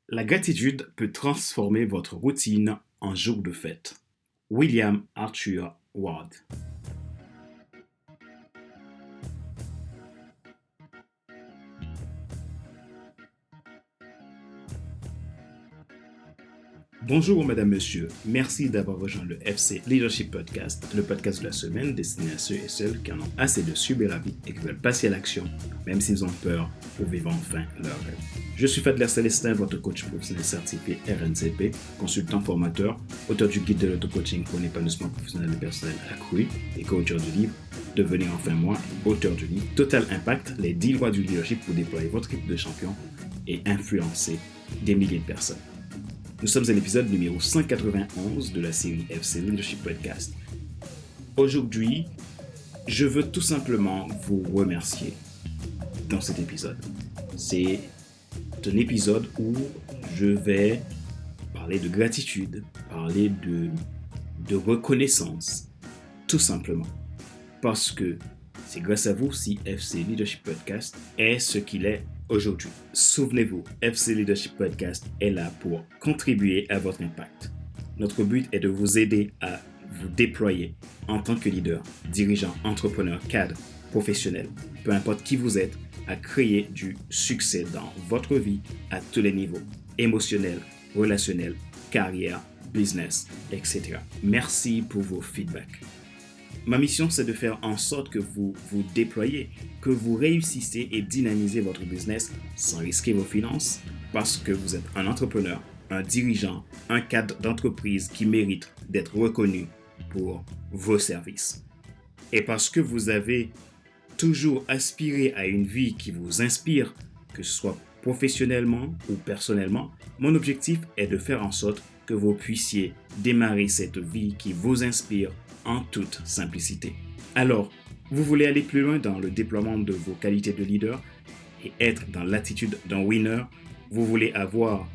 La gratitude peut transformer votre routine en jour de fête. William Arthur Ward. Bonjour madame, monsieur, merci d'avoir rejoint le FC Leadership Podcast, le podcast de la semaine destiné à ceux et celles qui en ont assez de subir la vie et qui veulent passer à l'action, même s'ils ont peur, pour vivre enfin leur rêve. Je suis Fadler Célestin, votre coach professionnel certifié RNCP, consultant formateur, auteur du guide de l'auto-coaching pour l'épanouissement professionnel et personnel accru et co-auteur du livre Devenir enfin moi, auteur du livre Total Impact, les 10 lois du leadership pour déployer votre équipe de champions et influencer des milliers de personnes. Nous sommes à l'épisode numéro 191 de la série FC Leadership Podcast. Aujourd'hui, je veux tout simplement vous remercier dans cet épisode. C'est un épisode où je vais parler de gratitude, parler de reconnaissance, tout simplement. Parce que c'est grâce à vous si FC Leadership Podcast est ce qu'il est aujourd'hui. Souvenez-vous, FC Leadership Podcast est là pour contribuer à votre impact. Notre but est de vous aider à vous déployer en tant que leader, dirigeant, entrepreneur, cadre, professionnel, peu importe qui vous êtes, à créer du succès dans votre vie à tous les niveaux, émotionnel, relationnel, carrière, business, etc. Merci pour vos feedbacks. Ma mission, c'est de faire en sorte que vous vous déployez, que vous réussissez et dynamisez votre business sans risquer vos finances parce que vous êtes un entrepreneur, un dirigeant, un cadre d'entreprise qui mérite d'être reconnu pour vos services. Et parce que vous avez toujours aspiré à une vie qui vous inspire, que ce soit professionnellement ou personnellement, mon objectif est de faire en sorte que vous puissiez démarrer cette vie qui vous inspire en toute simplicité. Alors, vous voulez aller plus loin dans le déploiement de vos qualités de leader et être dans l'attitude d'un winner. Vous voulez avoir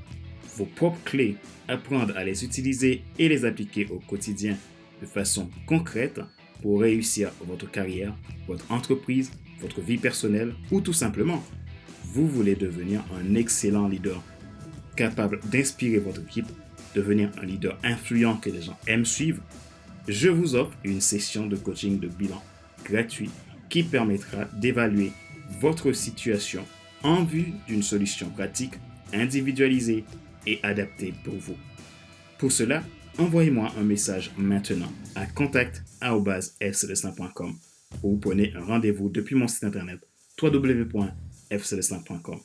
vos propres clés, apprendre à les utiliser et les appliquer au quotidien de façon concrète pour réussir votre carrière, votre entreprise, votre vie personnelle ou tout simplement, vous voulez devenir un excellent leader capable d'inspirer votre équipe, devenir un leader influent que les gens aiment suivre. Je vous offre une session de coaching de bilan gratuit qui permettra d'évaluer votre situation en vue d'une solution pratique, individualisée et adaptée pour vous. Pour cela, envoyez-moi un message maintenant à contact@fcelestin.com ou prenez un rendez-vous depuis mon site internet www.fcelestin.com.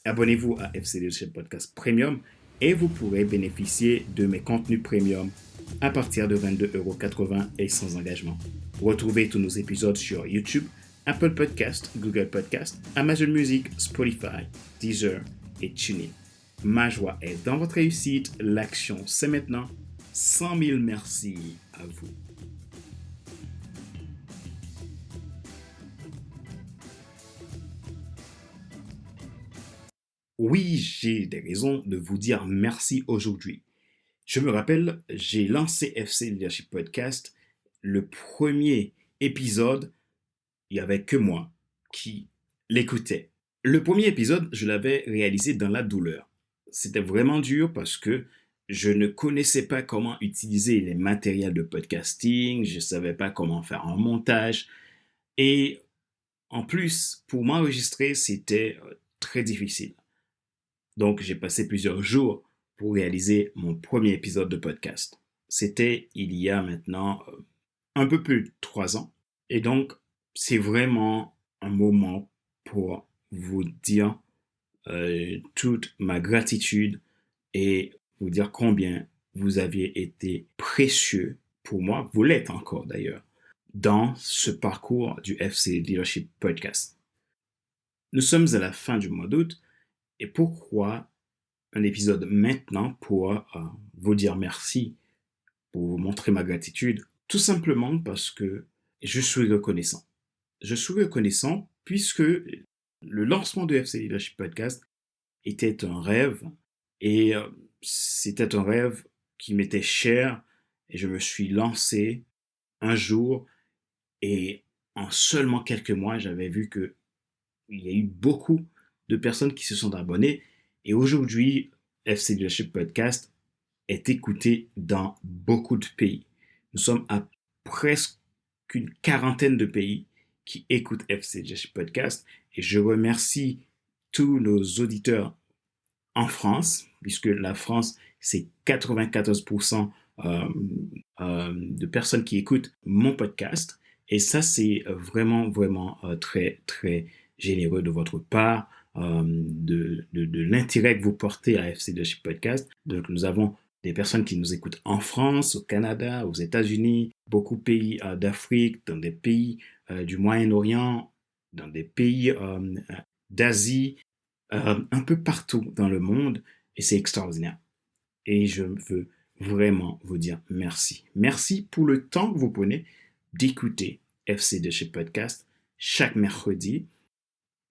Abonnez-vous à FC Leadership Podcast Premium et vous pourrez bénéficier de mes contenus premium à partir de 22,80 € et sans engagement. Retrouvez tous nos épisodes sur YouTube, Apple Podcast, Google Podcast, Amazon Music, Spotify, Deezer et TuneIn. Ma joie est dans votre réussite. L'action, c'est maintenant. 100 000 merci à vous. Oui, j'ai des raisons de vous dire merci aujourd'hui. Je me rappelle, j'ai lancé FC Leadership Podcast. Le premier épisode, il n'y avait que moi qui l'écoutais. Le premier épisode, je l'avais réalisé dans la douleur. C'était vraiment dur parce que je ne connaissais pas comment utiliser les matériels de podcasting, je ne savais pas comment faire un montage. Et en plus, pour m'enregistrer, c'était très difficile. Donc, j'ai passé plusieurs jours pour réaliser mon premier épisode de podcast. C'était il y a maintenant un peu plus de 3 ans. Et donc, c'est vraiment un moment pour vous dire toute ma gratitude et vous dire combien vous aviez été précieux pour moi, vous l'êtes encore d'ailleurs, dans ce parcours du FC Leadership Podcast. Nous sommes à la fin du mois d'août et pourquoi un épisode maintenant pour vous dire merci, pour vous montrer ma gratitude, tout simplement parce que je suis reconnaissant. Je suis reconnaissant puisque le lancement de FC Leadership Podcast était un rêve et c'était un rêve qui m'était cher et je me suis lancé un jour et en seulement quelques mois, j'avais vu que il y a eu beaucoup de personnes qui se sont abonnées et aujourd'hui, FC Leadership Podcast est écouté dans beaucoup de pays. Nous sommes à presque une quarantaine de pays qui écoutent FC Leadership Podcast et je remercie tous nos auditeurs en France, puisque la France, c'est 94% de personnes qui écoutent mon podcast. Et ça, c'est vraiment, vraiment très, très généreux de votre part, de l'intérêt que vous portez à FC Leadership Podcast. Donc, nous avons des personnes qui nous écoutent en France, au Canada, aux États-Unis, beaucoup de pays d'Afrique, dans des pays du Moyen-Orient, dans des pays d'Asie, un peu partout dans le monde, et c'est extraordinaire. Et je veux vraiment vous dire merci. Merci pour le temps que vous prenez d'écouter FC Leadership Podcast chaque mercredi.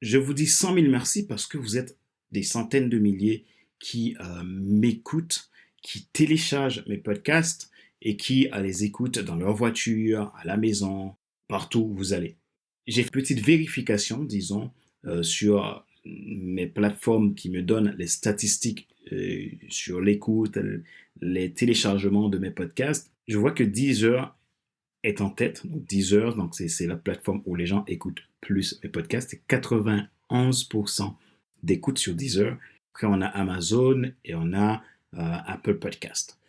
Je vous dis 100 000 merci parce que vous êtes des centaines de milliers qui m'écoutent, qui téléchargent mes podcasts et qui les écoutent dans leur voiture, à la maison, partout où vous allez. J'ai fait une petite vérification, disons, sur mes plateformes qui me donnent les statistiques sur l'écoute, les téléchargements de mes podcasts. Je vois que Deezer est en tête. Donc Deezer, donc c'est la plateforme où les gens écoutent plus mes podcasts. C'est 91% d'écoute sur Deezer. Après, on a Amazon et on a Apple Podcast.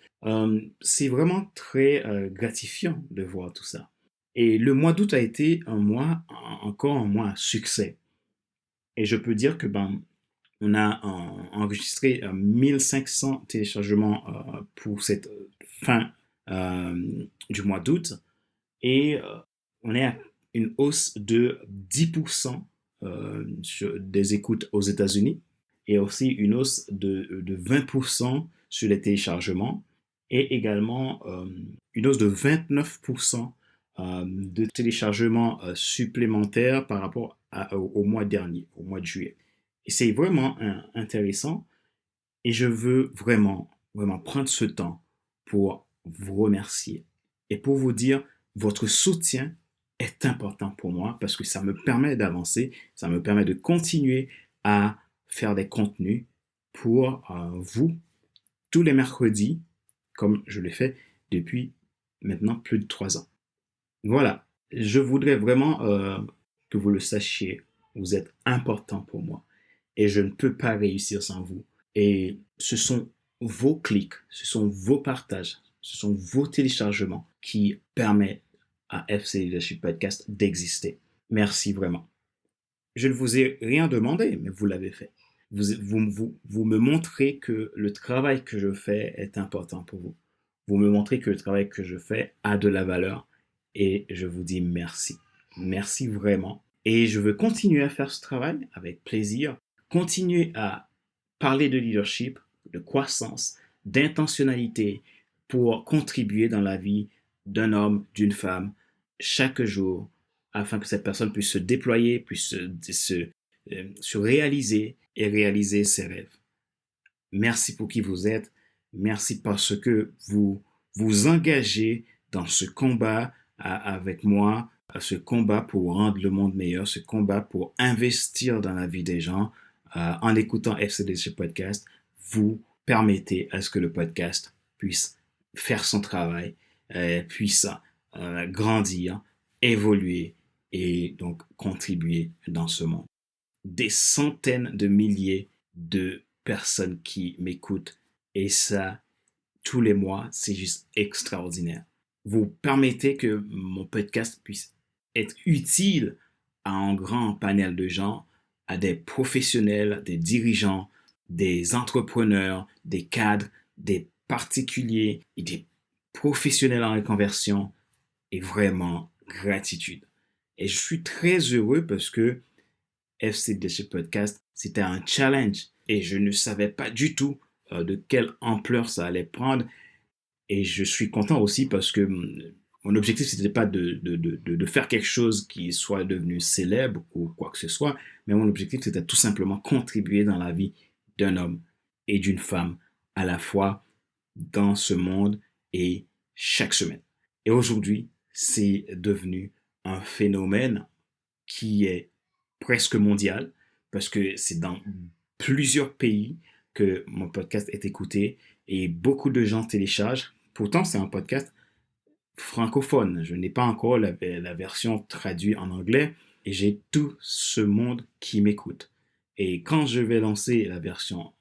C'est vraiment très gratifiant de voir tout ça. Et le mois d'août a été encore un mois à succès. Et je peux dire que on a enregistré 1500 téléchargements pour cette fin du mois d'août. Et on est à une hausse de 10% sur des écoutes aux États-Unis et aussi une hausse de 20% sur les téléchargements et également une hausse de 29% de téléchargements supplémentaires par rapport au mois dernier, au mois de juillet. Et c'est vraiment intéressant et je veux vraiment, vraiment prendre ce temps pour vous remercier et pour vous dire votre soutien est important pour moi parce que ça me permet d'avancer, ça me permet de continuer à faire des contenus pour vous tous les mercredis, comme je l'ai fait depuis maintenant plus de 3 ans. Voilà, je voudrais vraiment que vous le sachiez, vous êtes important pour moi et je ne peux pas réussir sans vous. Et ce sont vos clics, ce sont vos partages, ce sont vos téléchargements qui permettent à FC Leadership Podcast d'exister. Merci vraiment. Je ne vous ai rien demandé, mais vous l'avez fait. Vous me montrez que le travail que je fais est important pour vous. Vous me montrez que le travail que je fais a de la valeur et je vous dis merci. Merci vraiment. Et je veux continuer à faire ce travail avec plaisir, continuer à parler de leadership, de croissance, d'intentionnalité pour contribuer dans la vie d'un homme, d'une femme, chaque jour, afin que cette personne puisse se déployer, puisse se réaliser et réaliser ses rêves. Merci pour qui vous êtes. Merci parce que vous vous engagez dans ce combat avec moi, ce combat pour rendre le monde meilleur, ce combat pour investir dans la vie des gens. En écoutant FCDC Podcast, vous permettez à ce que le podcast puisse faire son travail, puisse grandir, évoluer et donc contribuer dans ce monde. Des centaines de milliers de personnes qui m'écoutent et ça, tous les mois, c'est juste extraordinaire. Vous permettez que mon podcast puisse être utile à un grand panel de gens, à des professionnels, des dirigeants, des entrepreneurs, des cadres, des particuliers et des professionnels en reconversion et vraiment gratitude. Et je suis très heureux parce que FC Leadership Podcast, c'était un challenge et je ne savais pas du tout de quelle ampleur ça allait prendre. Et je suis content aussi parce que mon objectif, c'était pas de faire quelque chose qui soit devenu célèbre ou quoi que ce soit, mais mon objectif, c'était tout simplement contribuer dans la vie d'un homme et d'une femme à la fois dans ce monde et chaque semaine. Et aujourd'hui, c'est devenu un phénomène qui est presque mondial parce que c'est dans plusieurs pays que mon podcast est écouté et beaucoup de gens téléchargent. Pourtant, c'est un podcast francophone. Je n'ai pas encore la version traduite en anglais et j'ai tout ce monde qui m'écoute. Et quand je vais lancer la version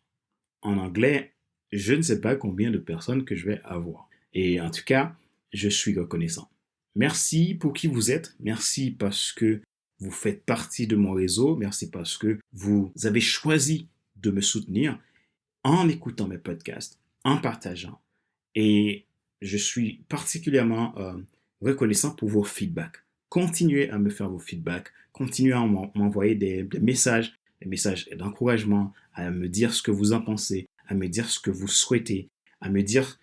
en anglais, je ne sais pas combien de personnes que je vais avoir. Et en tout cas, je suis reconnaissant. Merci pour qui vous êtes. Merci parce que vous faites partie de mon réseau. Merci parce que vous avez choisi de me soutenir en écoutant mes podcasts, en partageant. Et je suis particulièrement reconnaissant pour vos feedbacks. Continuez à me faire vos feedbacks. Continuez à m'envoyer des messages d'encouragement, à me dire ce que vous en pensez, à me dire ce que vous souhaitez, à me dire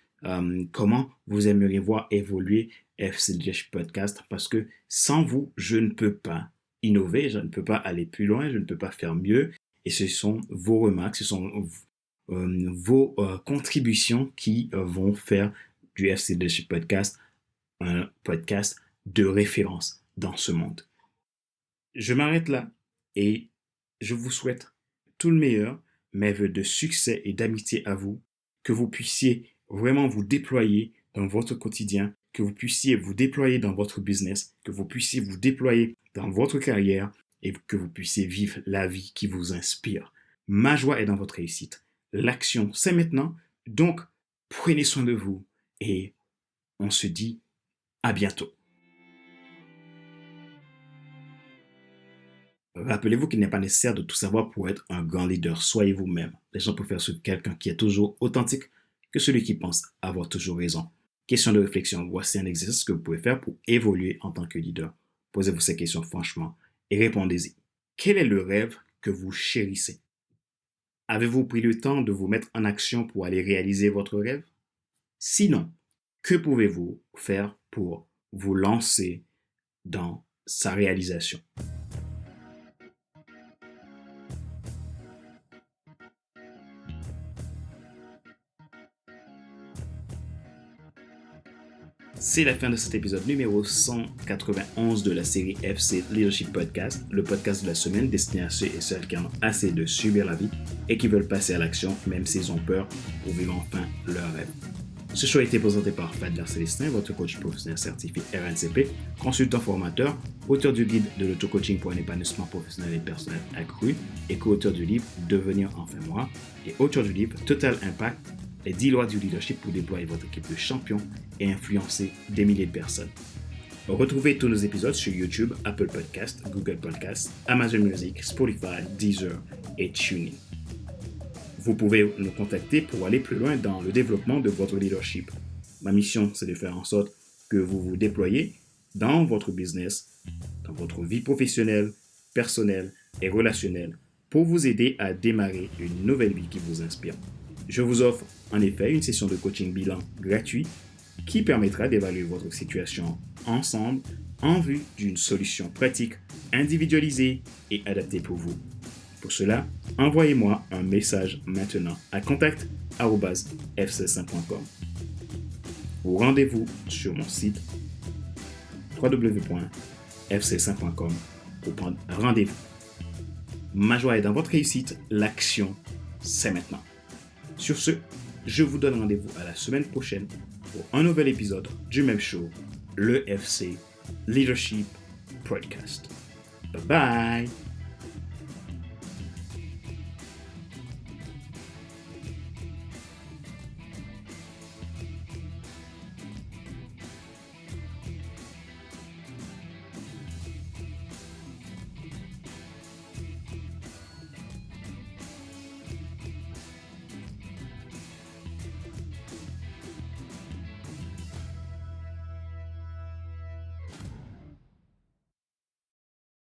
comment vous aimeriez voir évoluer FC Leadership Podcast, parce que sans vous, je ne peux pas innover, je ne peux pas aller plus loin, je ne peux pas faire mieux. Et ce sont vos remarques, ce sont vos contributions qui vont faire du FC Leadership Podcast un podcast de référence dans ce monde. Je m'arrête là et je vous souhaite tout le meilleur, mes vœux de succès et d'amitié à vous, que vous puissiez vraiment vous déployer dans votre quotidien, que vous puissiez vous déployer dans votre business, que vous puissiez vous déployer dans votre carrière et que vous puissiez vivre la vie qui vous inspire. Ma joie est dans votre réussite. L'action, c'est maintenant. Donc, prenez soin de vous et on se dit à bientôt. Rappelez-vous qu'il n'est pas nécessaire de tout savoir pour être un grand leader. Soyez vous-même. Les gens préfèrent suivre quelqu'un qui est toujours authentique que celui qui pense avoir toujours raison. Question de réflexion. Voici un exercice que vous pouvez faire pour évoluer en tant que leader. Posez-vous ces questions franchement et répondez-y. Quel est le rêve que vous chérissez? Avez-vous pris le temps de vous mettre en action pour aller réaliser votre rêve? Sinon, que pouvez-vous faire pour vous lancer dans sa réalisation? C'est la fin de cet épisode numéro 191 de la série FC Leadership Podcast, le podcast de la semaine destiné à ceux et celles qui en ont assez de subir la vie et qui veulent passer à l'action, même s'ils ont peur, pour vivre enfin leur rêve. Ce show a été présenté par Fadler Célestin, votre coach professionnel certifié RNCP, consultant formateur, auteur du guide de l'auto-coaching pour un épanouissement professionnel et personnel accru et co-auteur du livre Devenir enfin moi et auteur du livre Total Impact, les 10 lois du leadership pour déployer votre équipe de champions et influencer des milliers de personnes. Retrouvez tous nos épisodes sur YouTube, Apple Podcasts, Google Podcasts, Amazon Music, Spotify, Deezer et TuneIn. Vous pouvez nous contacter pour aller plus loin dans le développement de votre leadership. Ma mission, c'est de faire en sorte que vous vous déployez dans votre business, dans votre vie professionnelle, personnelle et relationnelle pour vous aider à démarrer une nouvelle vie qui vous inspire. Je vous offre en effet une session de coaching bilan gratuit qui permettra d'évaluer votre situation ensemble en vue d'une solution pratique, individualisée et adaptée pour vous. Pour cela, envoyez-moi un message maintenant à contact@fc5.com ou rendez-vous sur mon site www.fc5.com pour prendre rendez-vous. Ma joie est dans votre réussite, l'action, c'est maintenant. Sur ce, je vous donne rendez-vous à la semaine prochaine pour un nouvel épisode du même show, le FC Leadership Podcast. Bye bye!